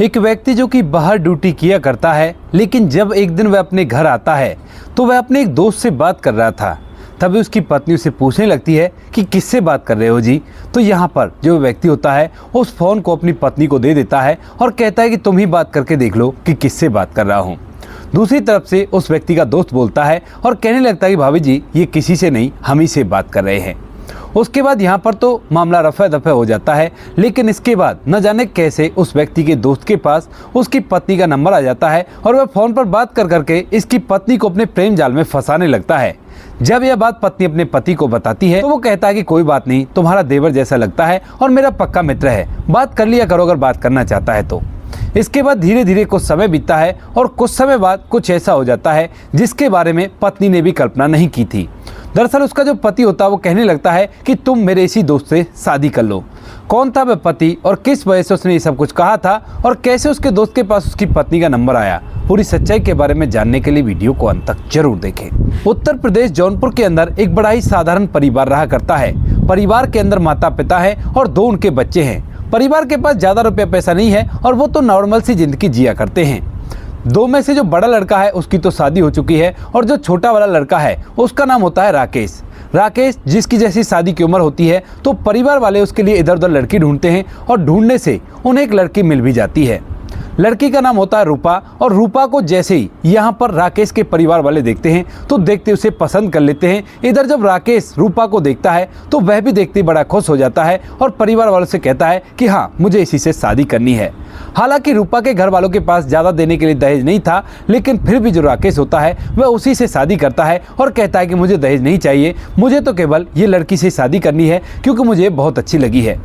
एक व्यक्ति जो कि बाहर ड्यूटी किया करता है, लेकिन जब एक दिन वह अपने घर आता है तो वह अपने एक दोस्त से बात कर रहा था। तभी उसकी पत्नी उसे पूछने लगती है कि किससे बात कर रहे हो जी। तो यहाँ पर जो व्यक्ति होता है उस फ़ोन को अपनी पत्नी को दे देता है और कहता है कि तुम ही बात करके देख लो कि किससे बात कर रहा हूँ। दूसरी तरफ से उस व्यक्ति का दोस्त बोलता है और कहने लगता है कि भाभी जी ये किसी से नहीं, हम ही से बात कर रहे हैं। उसके बाद यहाँ पर तो मामला रफा दफा हो जाता है, लेकिन इसके बाद न जाने कैसे उस व्यक्ति के दोस्त के पास उसकी पत्नी का नंबर आ जाता है और वह फ़ोन पर बात कर करके इसकी पत्नी को अपने प्रेम जाल में फंसाने लगता है। जब यह बात पत्नी अपने पति को बताती है तो वो कहता है कि कोई बात नहीं, तुम्हारा देवर जैसा लगता है और मेरा पक्का मित्र है, बात कर लिया करो अगर बात करना चाहता है तो। इसके बाद धीरे धीरे कुछ समय बीतता है और कुछ समय बाद कुछ ऐसा हो जाता है जिसके बारे में पत्नी ने भी कल्पना नहीं की थी। दरअसल उसका जो पति होता है वो कहने लगता है कि तुम मेरे इसी दोस्त से शादी कर लो। कौन था वह पति और किस वजह से उसने ये सब कुछ कहा था और कैसे उसके दोस्त के पास उसकी पत्नी का नंबर आया, पूरी सच्चाई के बारे में जानने के लिए वीडियो को अंत तक जरूर देखें। उत्तर प्रदेश जौनपुर के अंदर एक बड़ा ही साधारण परिवार रहा करता है। परिवार के अंदर माता पिता है और 2 उनके बच्चे हैं। परिवार के पास ज़्यादा रुपया पैसा नहीं है और वो तो नॉर्मल सी जिंदगी जिया करते हैं। 2 में से जो बड़ा लड़का है उसकी तो शादी हो चुकी है और जो छोटा वाला लड़का है उसका नाम होता है राकेश। राकेश जिसकी जैसी शादी की उम्र होती है तो परिवार वाले उसके लिए इधर उधर लड़की ढूंढते हैं और ढूंढने से उन्हें एक लड़की मिल भी जाती है। लड़की का नाम होता है रूपा और रूपा को जैसे ही यहाँ पर राकेश के परिवार वाले देखते हैं तो देखते उसे पसंद कर लेते हैं। इधर जब राकेश रूपा को देखता है तो वह भी देखते ही बड़ा खुश हो जाता है और परिवार वालों से कहता है कि हाँ मुझे इसी से शादी करनी है। हालांकि रूपा के घर वालों के पास ज़्यादा देने के लिए दहेज नहीं था, लेकिन फिर भी जो राकेश होता है वह उसी से शादी करता है और कहता है कि मुझे दहेज नहीं चाहिए, मुझे तो केवल ये लड़की से शादी करनी है क्योंकि मुझे बहुत अच्छी लगी है।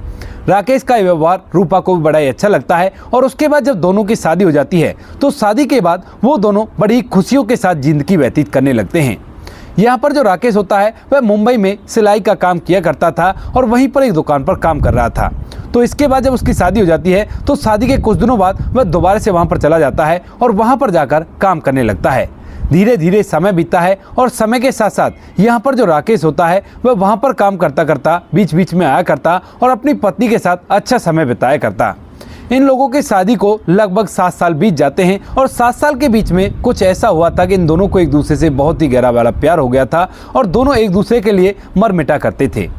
राकेश का व्यवहार रूपा को भी बड़ा ही अच्छा लगता है और उसके बाद जब दोनों की शादी हो जाती है तो शादी के बाद वो दोनों बड़ी खुशियों के साथ जिंदगी व्यतीत करने लगते हैं। यहाँ पर जो राकेश होता है वह मुंबई में सिलाई का काम किया करता था और वहीं पर एक दुकान पर काम कर रहा था। तो इसके बाद जब उसकी शादी हो जाती है तो शादी के कुछ दिनों बाद वह दोबारा से वहाँ पर चला जाता है और वहाँ पर जाकर काम करने लगता है। धीरे धीरे समय बीतता है और समय के साथ साथ यहाँ पर जो राकेश होता है वह वहाँ पर काम करता करता बीच बीच में आया करता और अपनी पत्नी के साथ अच्छा समय बिताया करता। इन लोगों की शादी को लगभग 7 साल बीत जाते हैं और 7 साल के बीच में कुछ ऐसा हुआ था कि इन दोनों को एक दूसरे से बहुत ही गहरा वाला प्यार हो गया था और दोनों एक दूसरे के लिए मर मिटा करते थे।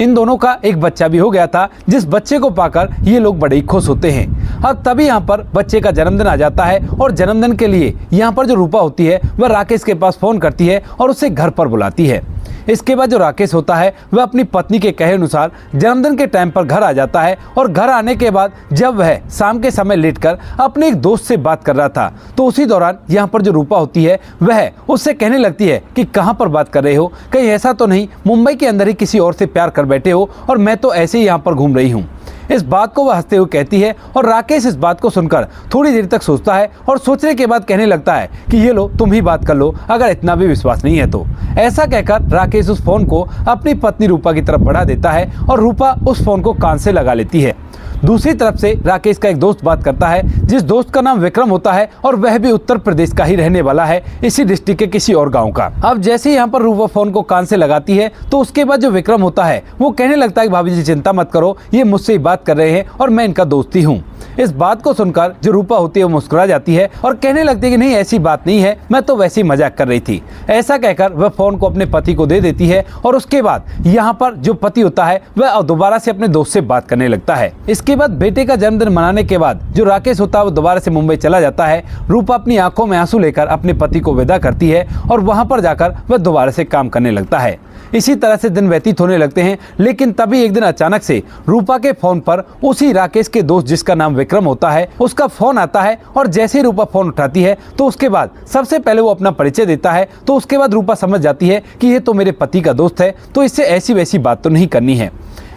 इन दोनों का एक बच्चा भी हो गया था, जिस बच्चे को पाकर ये लोग बड़े ही खुश होते हैं। अब तभी यहाँ पर बच्चे का जन्मदिन आ जाता है और जन्मदिन के लिए यहाँ पर जो रूपा होती है वह राकेश के पास फ़ोन करती है और उसे घर पर बुलाती है। इसके बाद जो राकेश होता है वह अपनी पत्नी के कहे अनुसार जन्मदिन के टाइम पर घर आ जाता है और घर आने के बाद जब वह शाम के समय लेटकर अपने एक दोस्त से बात कर रहा था तो उसी दौरान यहाँ पर जो रूपा होती है वह उससे कहने लगती है कि कहाँ पर बात कर रहे हो, कहीं ऐसा तो नहीं मुंबई के अंदर ही किसी और से प्यार कर बैठे हो और मैं तो ऐसे ही यहाँ पर घूम रही हूँ। इस बात को वह हंसते हुए कहती है और राकेश इस बात को सुनकर थोड़ी देर तक सोचता है और सोचने के बाद कहने लगता है कि ये लो तुम ही बात कर लो अगर इतना भी विश्वास नहीं है तो। ऐसा कहकर राकेश उस फोन को अपनी पत्नी रूपा की तरफ बढ़ा देता है और रूपा उस फोन को कान से लगा लेती है। दूसरी तरफ से राकेश का एक दोस्त बात करता है जिस दोस्त का नाम विक्रम होता है और वह भी उत्तर प्रदेश का ही रहने वाला है, इसी डिस्ट्रिक्ट के किसी और गांव का। अब जैसे ही यहाँ पर रूपा फोन को कान से लगाती है तो उसके बाद जो विक्रम होता है वो कहने लगता है कि भाभी जी चिंता मत करो, ये मुझसे ही बात कर रहे हैं और मैं इनका दोस्त ही हूँ। इस बात को सुनकर जो रूपा होती है वो मुस्कुरा जाती है और कहने लगती है कि नहीं ऐसी बात नहीं है, मैं तो वैसे ही मजाक कर रही थी। ऐसा कहकर वह फोन को अपने पति को दे देती है और उसके बाद यहाँ पर जो पति होता है वह दोबारा से अपने दोस्त से बात करने लगता है। इसके बाद बेटे का जन्मदिन मनाने के बाद जो राकेश होता है वो दोबारा से मुंबई चला जाता है। रूपा अपनी आंखों में आंसू लेकर अपने पति को विदा करती है और वहां पर जाकर वह दोबारा से काम करने लगता है। इसी तरह से दिन व्यतीत होने लगते हैं, लेकिन तभी एक दिन अचानक से रूपा के फोन पर उसी राकेश के दोस्त जिसका नाम विक्रम होता है उसका फोन आता है और जैसे ही रूपा फोन उठाती है तो उसके बाद सबसे पहले वो अपना परिचय देता है। तो उसके बाद रूपा समझ जाती है कि ये तो मेरे पति का दोस्त है, तो इससे ऐसी वैसी बात तो नहीं करनी है।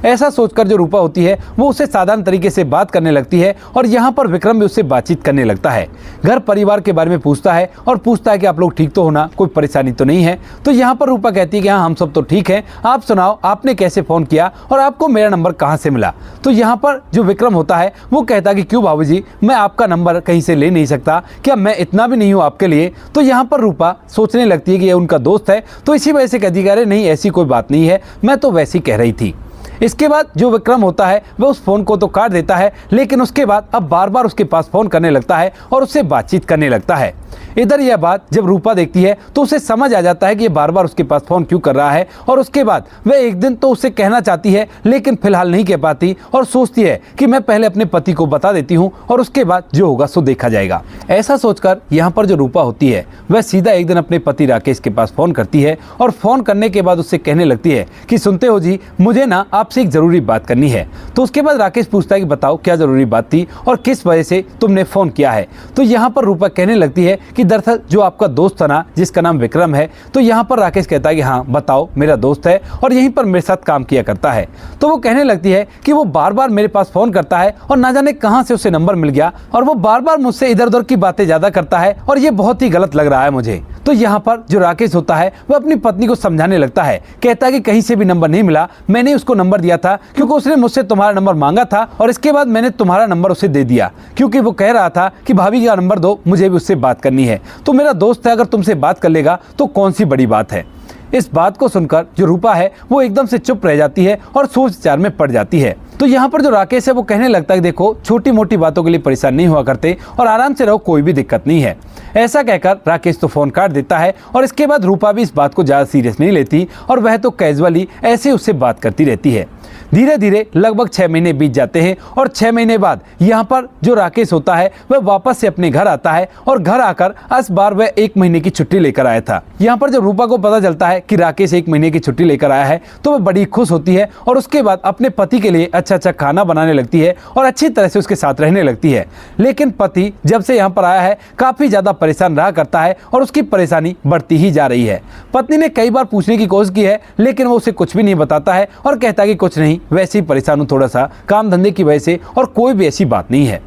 ऐसा सोचकर जो रूपा होती है वो उससे साधारण तरीके से बात करने लगती है और यहाँ पर विक्रम भी उससे बातचीत करने लगता है। घर परिवार के बारे में पूछता है और पूछता है कि आप लोग ठीक तो हो ना, कोई परेशानी तो नहीं है। तो यहाँ पर रूपा कहती है कि हाँ हम सब तो ठीक हैं, आप सुनाओ आपने कैसे फ़ोन किया और आपको मेरा नंबर कहाँ से मिला। तो यहाँ पर जो विक्रम होता है वो कहता है कि क्यों बाबूजी, मैं आपका नंबर कहीं से ले नहीं सकता, क्या मैं इतना भी नहीं हूँ आपके लिए। तो यहाँ पर रूपा सोचने लगती है कि ये उनका दोस्त है, तो इसी वजह से कहती है अरे नहीं ऐसी कोई बात नहीं है, मैं तो वैसे ही कह रही थी। इसके बाद जो विक्रम होता है वह उस फोन को तो काट देता है, लेकिन उसके बाद अब बार बार उसके पास फोन करने लगता है और उससे बातचीत करने लगता है। इधर यह बात जब रूपा देखती है तो उसे समझ आ जाता है कि ये बार बार उसके पास फोन क्यों कर रहा है, और उसके बाद वह एक दिन तो उसे कहना चाहती है लेकिन फिलहाल नहीं कह पाती और सोचती है कि मैं पहले अपने पति को बता देती हूँ और उसके बाद जो होगा सो देखा जाएगा। ऐसा सोचकर यहाँ पर जो रूपा होती है वह सीधा एक दिन अपने पति राकेश के पास फोन करती है और फोन करने के बाद उससे कहने लगती है कि सुनते हो जी, मुझे ना आपसे एक जरूरी बात करनी है। तो उसके बाद राकेश पूछता है कि बताओ क्या जरूरी बात थी और किस वजह से तुमने फोन किया है। तो यहाँ पर रूपा कहने लगती है कि दरअसल जो आपका दोस्त था ना जिसका नाम विक्रम है, तो यहाँ पर राकेश कहता है कि हाँ बताओ, मेरा दोस्त है और यहीं पर मेरे साथ काम किया करता है। तो वो कहने लगती है कि वो बार बार मेरे पास फोन करता है और ना जाने कहां से उसे नंबर मिल गया और वो बार बार मुझसे इधर उधर की बातें ज्यादा करता है और ये बहुत ही गलत लग रहा है मुझे। तो यहाँ पर जो राकेश होता है वह अपनी पत्नी को समझाने लगता है, कहता है कि कहीं से भी नंबर नहीं मिला, मैंने उसको नंबर दिया था क्योंकि उसने मुझसे तुम्हारा नंबर मांगा था और इसके बाद मैंने तुम्हारा नंबर उसे दे दिया क्योंकि वो कह रहा था कि भाभी का नंबर दो, मुझे भी उससे बात करनी है। तो मेरा दोस्त है, अगर तुमसे बात कर लेगा तो कौन सी बड़ी बात है। इस बात को सुनकर जो रूपा है वो एकदम से चुप रह जाती है और सोच विचार में पड़ जाती है। तो यहाँ पर जो राकेश है वो कहने लगता है कि देखो, छोटी मोटी बातों के लिए परेशान नहीं हुआ करते और आराम से रहो, कोई भी दिक्कत नहीं है। ऐसा कहकर राकेश तो फोन काट देता है और इसके बाद रूपा भी इस बात को ज़्यादा सीरियस नहीं लेती और वह तो कैजुअली ऐसे उससे बात करती रहती है। धीरे धीरे लगभग 6 महीने बीत जाते हैं और 6 महीने बाद यहाँ पर जो राकेश होता है वह वापस से अपने घर आता है और घर आकर इस बार वह 1 महीने की छुट्टी लेकर आया था। यहाँ पर जब रूपा को पता चलता है कि राकेश 1 महीने की छुट्टी लेकर आया है तो वह बड़ी खुश होती है और उसके बाद अपने पति के लिए अच्छा अच्छा खाना बनाने लगती है और अच्छी तरह से उसके साथ रहने लगती है। लेकिन पति जब से यहाँ पर आया है काफ़ी ज़्यादा परेशान रहा करता है और उसकी परेशानी बढ़ती ही जा रही है। पत्नी ने कई बार पूछने की कोशिश की है लेकिन वो उसे कुछ भी नहीं बताता है और कहता है कि कुछ नहीं, वैसे ही परेशान हूँ थोड़ा सा काम धंधे की वजह से और कोई भी ऐसी बात नहीं है।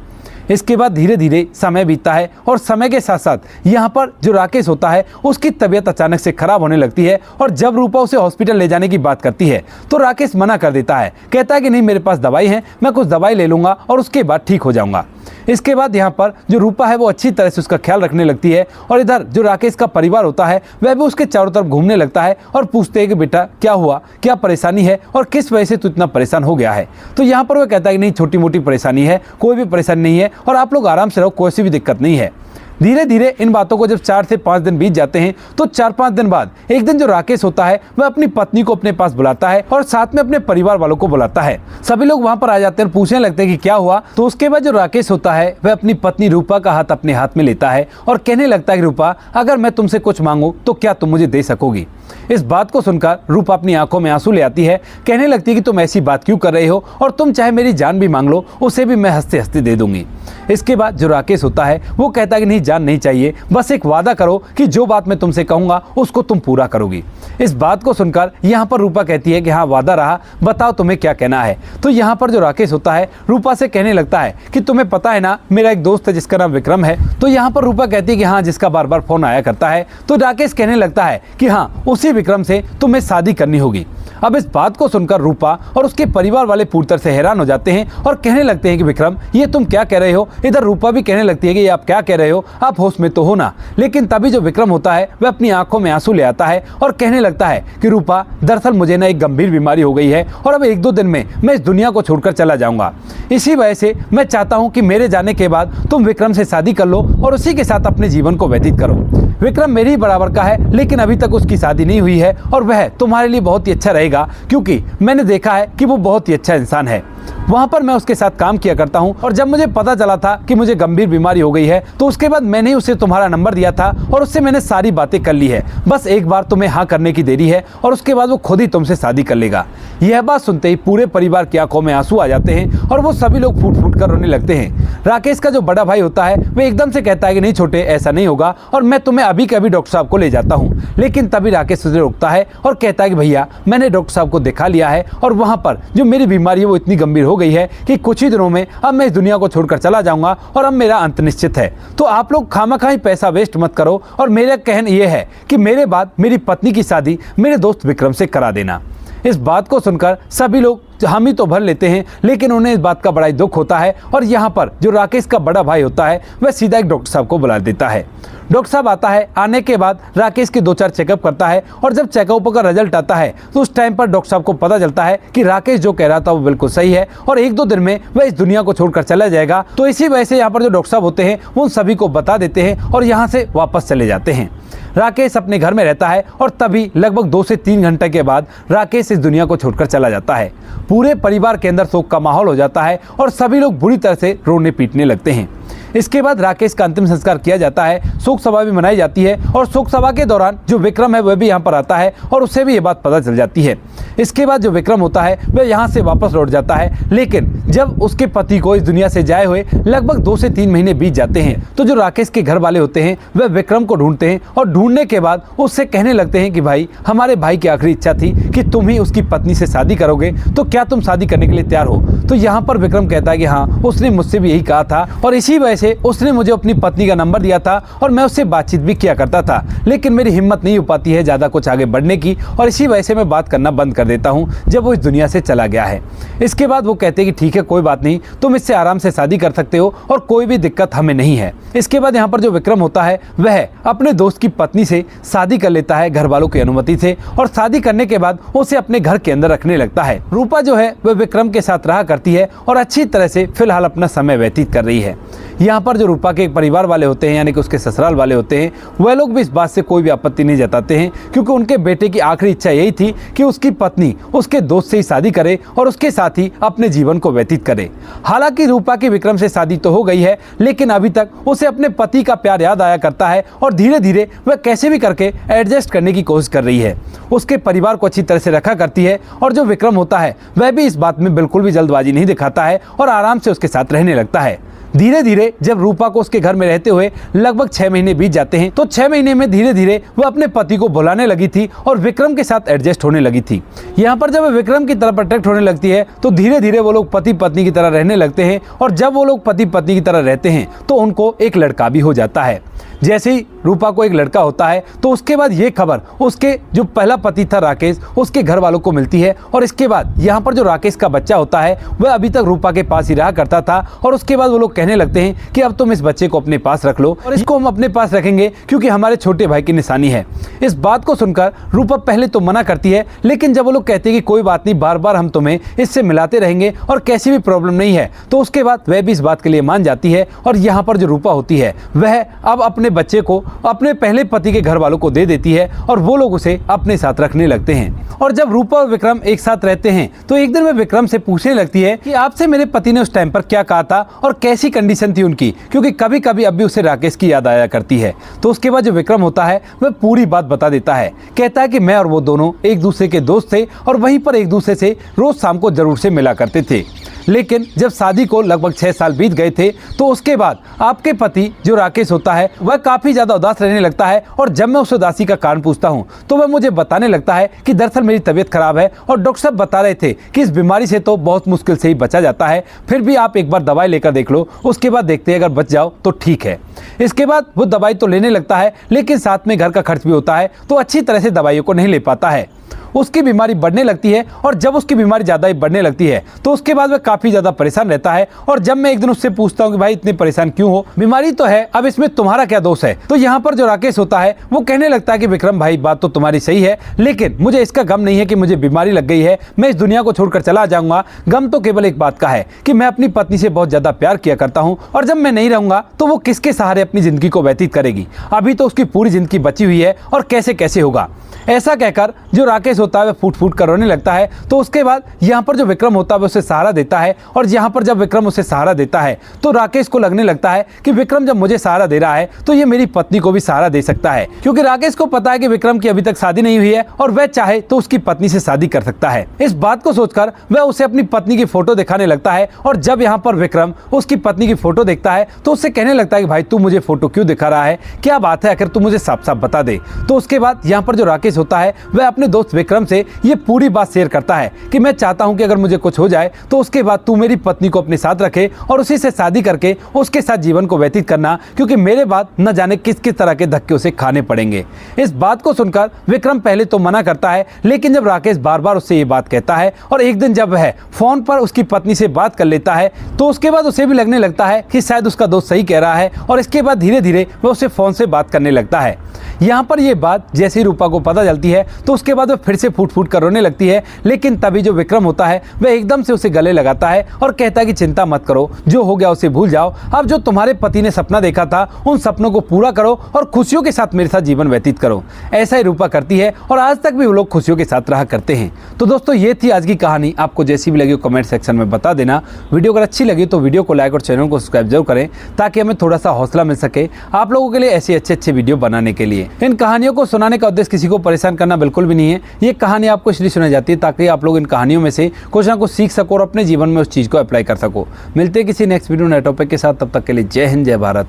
इसके बाद धीरे धीरे समय बीतता है और समय के साथ साथ यहाँ पर जो राकेश होता है उसकी तबीयत अचानक से खराब होने लगती है और जब रूपा उसे हॉस्पिटल ले जाने की बात करती है तो राकेश मना कर देता है, कहता है कि नहीं, मेरे पास दवाई है, मैं कुछ दवाई ले लूँगा और उसके बाद ठीक हो जाऊँगा। इसके बाद यहाँ पर जो रूपा है वो अच्छी तरह से उसका ख्याल रखने लगती है और इधर जो राकेश का परिवार होता है वह भी उसके चारों तरफ घूमने लगता है और पूछते हैं कि बेटा क्या हुआ, क्या परेशानी है और किस वजह से तू इतना परेशान हो गया है। तो यहाँ पर वह कहता है कि नहीं, छोटी मोटी परेशानी है, कोई भी परेशानी नहीं है और आप लोग आराम से रहो, कोई सी भी दिक्कत नहीं है। धीरे धीरे इन बातों को जब 4 से 5 दिन बीत जाते हैं तो 4-5 दिन बाद एक दिन जो राकेश होता है वह अपनी पत्नी को अपने पास बुलाता है और साथ में अपने परिवार वालों को बुलाता है। सभी लोग वहां पर आ जाते हैं और पूछने लगते हैं कि क्या हुआ। तो उसके बाद जो राकेश होता है वह अपनी पत्नी रूपा का हाथ अपने हाथ में लेता है और कहने लगता है कि रूपा, अगर मैं तुमसे कुछ मांगू तो क्या तुम मुझे दे सकोगी। इस बात को सुनकर रूपा अपनी आंखों में आंसू ले आती है, कहने लगती है कि तुम ऐसी बात क्यों कर रहे हो और तुम चाहे मेरी जान भी मांग लो, उसे भी मैं हंसते हंसते दे दूंगी। इसके बाद जो राकेश होता है वो कहता है कि नहीं, जान नहीं चाहिए, बस एक वादा करो कि जो बात मैं तुमसे कहूंगा उसको तुम पूरा करोगी। इस बात को सुनकर यहाँ पर रूपा कहती है कि हाँ वादा रहा, बताओ तुम्हें क्या कहना है। तो यहाँ पर जो राकेश होता है रूपा से कहने लगता है कि तुम्हें पता है ना, मेरा एक दोस्त है जिसका नाम विक्रम है। तो यहाँ पर रूपा कहती है कि हाँ, जिसका बार बार फोन आया करता है। तो राकेश कहने लगता है कि हाँ, उसी विक्रम से तुम्हें शादी करनी होगी। अब इस बात को सुनकर रूपा और उसके परिवार वाले पूरी तरह से हैरान हो जाते हैं और कहने लगते हैं कि विक्रम, ये तुम क्या कह रहे हो। इधर रूपा भी कहने लगती है कि ये आप क्या कह रहे हो, आप होश में तो हो ना। लेकिन तभी जो विक्रम होता है वह अपनी आंखों में आंसू ले आता है और कहने लगता है कि रूपा, दरअसल मुझे ना एक गंभीर बीमारी हो गई है और अब 1-2 दिन में मैं इस दुनिया को छोड़कर चला जाऊंगा। इसी वजह से मैं चाहता हूं कि मेरे जाने के बाद तुम विक्रम से शादी कर लो और उसी के साथ अपने जीवन को व्यतीत करो। विक्रम मेरे ही बराबर का है लेकिन अभी तक उसकी शादी नहीं हुई है और वह तुम्हारे लिए बहुत ही अच्छा रहेगा क्योंकि मैंने देखा है कि वो बहुत ही अच्छा इंसान है। वहाँ पर मैं उसके साथ काम किया करता हूँ और जब मुझे पता चला था कि मुझे गंभीर बीमारी हो गई है तो उसके बाद मैंने उसे तुम्हारा नंबर दिया था और उससे मैंने सारी बातें कर ली है। बस एक बार तुम्हें हाँ करने की देरी है और उसके बाद वो खुद ही तुमसे शादी कर लेगा। यह बात सुनते ही पूरे परिवार की आंखों में आंसू आ जाते हैं और वो सभी लोग फूट फूट कर रोने लगते हैं। राकेश का जो बड़ा भाई होता है वह एकदम से कहता है कि नहीं छोटे, ऐसा नहीं होगा और मैं तुम्हें अभी के अभी डॉक्टर साहब को ले जाता हूँ। लेकिन तभी राकेश उसे रोकता है और कहता है कि भैया, मैंने डॉक्टर साहब को दिखा लिया है और वहाँ पर जो मेरी बीमारी है वो इतनी गंभीर हो गई है कि कुछ ही दिनों में अब मैं इस दुनिया को छोड़कर चला जाऊंगा और अब मेरा अंत निश्चित है। तो आप लोग खामखाई पैसा वेस्ट मत करो और मेरा कहना यह है कि मेरे बाद मेरी पत्नी की शादी मेरे दोस्त विक्रम से करा देना। इस बात को सुनकर सभी लोग हामी तो भर लेते हैं लेकिन उन्हें इस बात का बड़ा ही दुख होता है और यहाँ पर जो राकेश का बड़ा भाई होता है वह सीधा एक डॉक्टर साहब को बुला देता है। डॉक्टर साहब आता है। आने के बाद राकेश के 2-4 चेकअप करता है और जब चेकअप का रिजल्ट आता है तो उस टाइम पर डॉक्टर साहब को पता चलता है कि राकेश जो कह रहा था वो बिल्कुल सही है और 1-2 दिन में वह इस दुनिया को छोड़कर चला जाएगा। तो इसी वजह से यहाँ पर जो डॉक्टर साहब होते हैं वो उन सभी को बता देते हैं और यहाँ से वापस चले जाते हैं। राकेश अपने घर में रहता है और तभी लगभग 2 से 3 घंटे के बाद राकेश इस दुनिया को छोड़कर चला जाता है। पूरे परिवार के अंदर शोक का माहौल हो जाता है और सभी लोग बुरी तरह से रोने पीटने लगते हैं। इसके बाद राकेश का अंतिम संस्कार किया जाता है, शोक सभा भी मनाई जाती है और शोक सभा के दौरान जो विक्रम है वह भी यहाँ पर आता है और उसे भी ये बात पता चल जाती है। इसके बाद जो विक्रम होता है वह यहाँ से वापस लौट जाता है, लेकिन जब उसके पति को इस दुनिया से जाए हुए लगभग 2 से 3 महीने बीत जाते हैं तो जो राकेश के घर वाले होते हैं वह विक्रम को ढूंढते हैं और ढूंढने के बाद उससे कहने लगते हैं कि भाई, हमारे भाई की आखिरी इच्छा थी कि तुम ही उसकी पत्नी से शादी करोगे, तो क्या तुम शादी करने के लिए तैयार हो? तो यहाँ पर विक्रम कहता है कि हाँ, उसने मुझसे भी यही कहा था और इसी वजह से उसने मुझे अपनी पत्नी का नंबर दिया था और मैं उससे बातचीत भी किया करता था, लेकिन मेरी हिम्मत नहीं हो पाती है ज़्यादा कुछ आगे बढ़ने की और इसी वजह से मैं बात करना बंद कर देता हूँ जब वो इस दुनिया से चला गया है। इसके बाद वो कहते हैं कि ठीक है, कोई बात नहीं, तुम इससे आराम से शादी कर सकते हो और कोई भी दिक्कत हमें नहीं है। इसके बाद यहाँ पर जो विक्रम होता है वह अपने दोस्त की पत्नी से शादी कर लेता है घर वालों की अनुमति से और शादी करने के बाद उसे अपने घर के अंदर रखने लगता है। रूपा जो है वह विक्रम के साथ रहा करती है और अच्छी तरह से फिलहाल अपना समय व्यतीत कर रही है। यहाँ पर जो रूपा के परिवार वाले होते हैं यानी कि उसके ससुराल वाले होते हैं, वह लोग भी इस बात से कोई भी आपत्ति नहीं जताते हैं क्योंकि उनके बेटे की आखिरी इच्छा यही थी कि उसकी पत्नी उसके दोस्त से ही शादी करे और उसके साथ ही अपने जीवन को व्यतीत करे। हालांकि रूपा की विक्रम से शादी तो हो गई है, लेकिन अभी तक उसे अपने पति का प्यार याद आया करता है और धीरे धीरे वह कैसे भी करके एडजस्ट करने की कोशिश कर रही है। उसके परिवार को अच्छी तरह से रखा करती है और जो विक्रम होता है वह भी इस बात में बिल्कुल भी जल्दबाजी नहीं दिखाता है और आराम से उसके साथ रहने लगता है। धीरे धीरे जब रूपा को उसके घर में रहते हुए लगभग 6 महीने बीत जाते हैं तो 6 महीने में धीरे धीरे वह अपने पति को भुलाने लगी थी और विक्रम के साथ एडजस्ट होने लगी थी। यहाँ पर जब वह विक्रम की तरफ अट्रैक्ट होने लगती है तो धीरे धीरे वो लोग पति पत्नी की तरह रहने लगते हैं और जब वो लोग पति पत्नी की तरह रहते हैं तो उनको एक लड़का भी हो जाता है। जैसे ही रूपा को एक लड़का होता है तो उसके बाद ये खबर उसके जो पहला पति था राकेश, उसके घर वालों को मिलती है और इसके बाद यहाँ पर जो राकेश का बच्चा होता है वह अभी तक रूपा के पास ही रहा करता था और उसके बाद वो लोग कहने लगते हैं कि अब तुम इस बच्चे को अपने पास रख लो और इसको हम अपने पास रखेंगे क्योंकि हमारे छोटे भाई की निशानी है। इस बात को सुनकर रूपा पहले तो मना करती है, लेकिन जब वो लोग कहते हैं कि कोई बात नहीं, बार बार हम तुम्हें इससे मिलाते रहेंगे और कैसी भी प्रॉब्लम नहीं है, तो उसके बाद वह भी इस बात के लिए मान जाती है और यहाँ पर जो रूपा होती है वह अब अपने बच्चे को अपने पहले पति के घर वालों को दे देती है और वो लोग उसे अपने साथ रखने लगते हैं। और जब रूपा और विक्रम एक साथ रहते हैं तो एक दिन वह विक्रम से पूछने लगती है कि आपसे मेरे पति ने उस टाइम पर क्या कहा था और कैसी कंडीशन थी उनकी, क्योंकि कभी कभी अब भी उसे राकेश की याद आया करती है। तो उसके बाद जो विक्रम होता है वह पूरी बात बता देता है। कहता है कि मैं और वो दोनों एक दूसरे के दोस्त थे और वहीं पर एक दूसरे से रोज शाम को जरूर से मिला करते थे, लेकिन जब शादी को लगभग 6 साल बीत गए थे तो उसके बाद आपके पति जो राकेश होता है वह काफ़ी ज़्यादा उदास रहने लगता है और जब मैं उस उदासी का कारण पूछता हूं तो वह मुझे बताने लगता है कि दरअसल मेरी तबीयत खराब है और डॉक्टर साहब बता रहे थे कि इस बीमारी से तो बहुत मुश्किल से ही बचा जाता है, फिर भी आप एक बार दवाई लेकर देख लो, उसके बाद देखते हैं अगर बच जाओ तो ठीक है। इसके बाद वो दवाई तो लेने लगता है, लेकिन साथ में घर का खर्च भी होता है तो अच्छी तरह से दवाइयों को नहीं ले पाता है। उसकी बीमारी बढ़ने लगती है और जब उसकी बीमारी ज़्यादा ही बढ़ने लगती है तो उसके बाद वह काफ़ी ज़्यादा परेशान रहता है। और जब मैं एक दिन उससे पूछता हूँ कि भाई इतने परेशान क्यों हो, बीमारी तो है, अब इसमें तुम्हारा क्या दोष है, तो यहाँ पर जो राकेश होता है वो कहने लगता है कि विक्रम भाई बात तो तुम्हारी सही है, लेकिन मुझे इसका गम नहीं है कि मुझे बीमारी लग गई है, मैं इस दुनिया को छोड़कर चला जाऊंगा। गम तो केवल एक बात का है कि मैं अपनी पत्नी से बहुत ज़्यादा प्यार किया करता हूँ और जब मैं नहीं रहूंगा तो वो किसके सहारे अपनी ज़िंदगी को व्यतीत करेगी। अभी तो उसकी पूरी ज़िंदगी बची हुई है और कैसे कैसे होगा। ऐसा कहकर जो राकेश होता है वह फूट फूट कर रोने लगता है। तो उसके बाद यहाँ पर जो विक्रम होता है वह उसे सहारा देता है और यहाँ पर जब विक्रम उसे सहारा देता है तो राकेश को लगने लगता है कि विक्रम जब मुझे सहारा दे रहा है तो ये मेरी पत्नी को भी सहारा दे सकता है, क्योंकि राकेश को पता है कि विक्रम की अभी तक शादी नहीं हुई है और वह चाहे तो उसकी पत्नी से शादी कर सकता है। इस बात को सोचकर वह उसे अपनी पत्नी की फोटो दिखाने लगता है और जब यहाँ पर विक्रम उसकी पत्नी की फोटो देखता है तो उससे कहने लगता है कि भाई तू मुझे फोटो क्यों दिखा रहा है, क्या बात है, आखिर तू मुझे साफ साफ बता दे। तो उसके बाद यहाँ पर जो राकेश होता है वह अपने दोस्त दोस्त विक्रम से ये पूरी बात शेयर करता है कि मैं चाहता हूं कि अगर मुझे कुछ हो जाए तो उसके बाद तू मेरी पत्नी को अपने साथ रखे और उसी से शादी करके उसके साथ जीवन को व्यतीत करना, क्योंकि मेरे बाद न जाने किस किस तरह के धक्के उसे खाने पड़ेंगे। इस बात को सुनकर विक्रम पहले तो मना करता है, लेकिन जब राकेश बार बार उससे ये बात कहता है और एक दिन जब वह फोन पर उसकी पत्नी से बात कर लेता है तो उसके बाद उसे भी लगने लगता है कि शायद उसका दोस्त सही कह रहा है और इसके बाद धीरे धीरे वह उसे फोन से बात करने लगता है। यहाँ पर यह बात जैसे ही रूपा को पता चलती है तो उसके बाद वह फिर से फूट फूट कर रोने लगती है, लेकिन तभी जो विक्रम होता है वह एकदम से उसे गले लगाता है और कहता है कि चिंता मत करो, जो हो गया उसे भूल जाओ, अब जो तुम्हारे पति ने सपना देखा था उन सपनों को पूरा करो और खुशियों के साथ मेरे साथ जीवन व्यतीत करो। ऐसा ही रूपा करती है और आज तक भी वो लोग खुशियों के साथ रहा करते हैं। तो दोस्तों ये थी आज की कहानी, आपको जैसी भी लगी कमेंट सेक्शन में बता देना। वीडियो अगर अच्छी लगी तो वीडियो को लाइक और चैनल को सब्सक्राइब जरूर करें ताकि हमें थोड़ा सा हौसला मिल सके आप लोगों के लिए ऐसे अच्छे वीडियो बनाने के लिए। इन कहानियों को सुनाने का उद्देश्य किसी को परेशान करना बिल्कुल भी नहीं है। ये कहानी आपको इसलिए सुनाई जाती है ताकि आप लोग इन कहानियों में से कुछ ना कुछ सीख सको और अपने जीवन में उस चीज़ को अप्लाई कर सको। मिलते हैं किसी नेक्स्ट वीडियो नए टॉपिक के साथ, तब तक के लिए जय हिंद, जय भारत,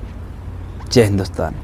जय हिंदुस्तान।